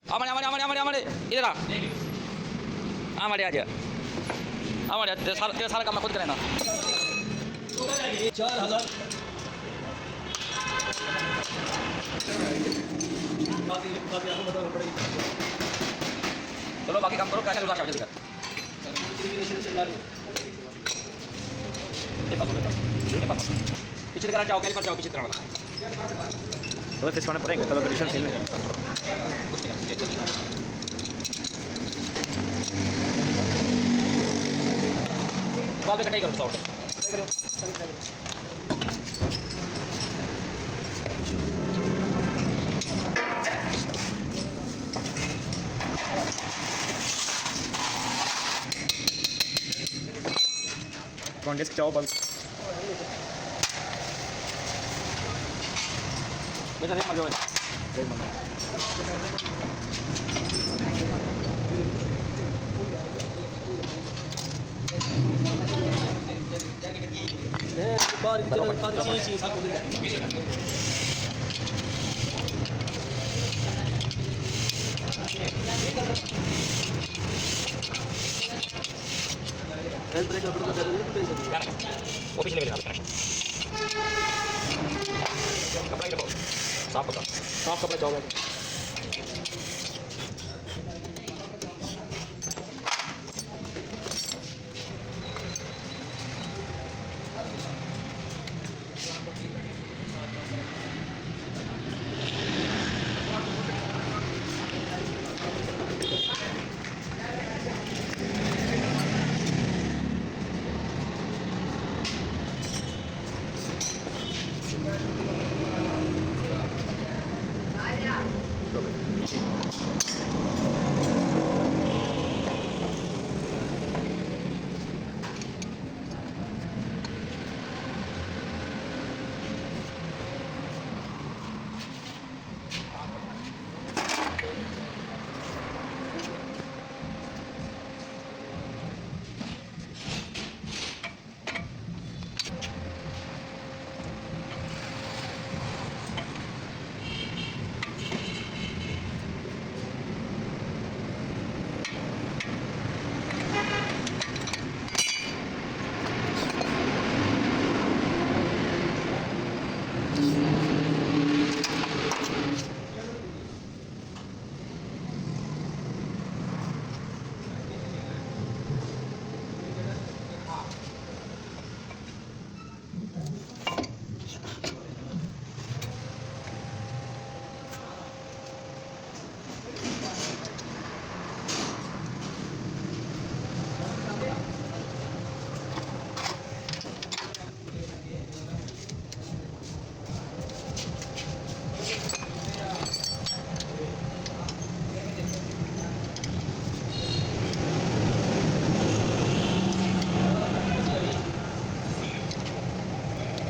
हमारे इधर हमारे आज हमारे सारा काम मैं खुद करें ना 4000 चलो बाकी काम करो क्या चल रहा है पीछे तरह जाओ कैलिपर जाओ पीछे तरह तो ते सोने पड़ेंगे तो कंडीशन सही है बाल पे कटाई करो सॉफ्ट कौन डिस्क चाहो बस बेटा देख मजो है बाहर की तरफ का चीज सब हेल्थ ब्रेक अपना कर दे वो पिछले वाले कनेक्शन कपड़ा ही रखो साफ कपड़ा जाओगे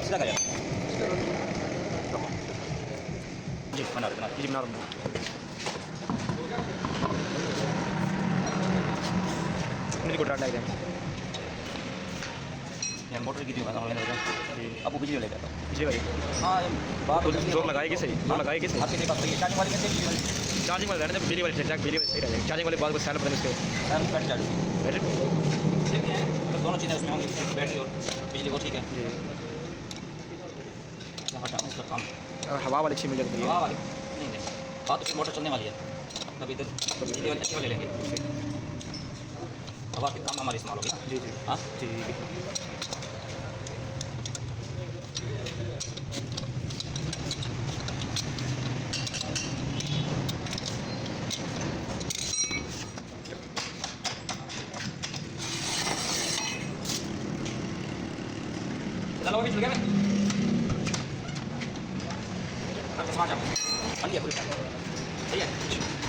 सीधा कर जी बना रहा हूँ मेरी को डाल दें यार मोटर की थी अब वो बिजली लेकर जी भाई हाँ बात तो जोर लगाएगी सही जोर लगाएगी सही आपके पास चार्जिंग वाली कैसे चार्जिंग वाले रहने जब बिजली वाले चेक बिजली सही रहेगा चार्जिंग वाले बाद को स्टैंड पर इसके बैठ चार्ज बैटरी तो दोनों चीज़ें उसमें होंगी बैटरी और बिजली को ठीक है जी उसका काम हवा वाली अच्छी मिल जाती है हवा वाली नहीं नहीं बात उसकी मोटर चलने वाली है तभी इधर बिजली वाली अच्छी वाली लेंगे हवा के काम हमारी इस्तेमाल होगी जी जी हाँ जी चलो भी चल गया मैं अच्छा समझ जाओ पूरी सही है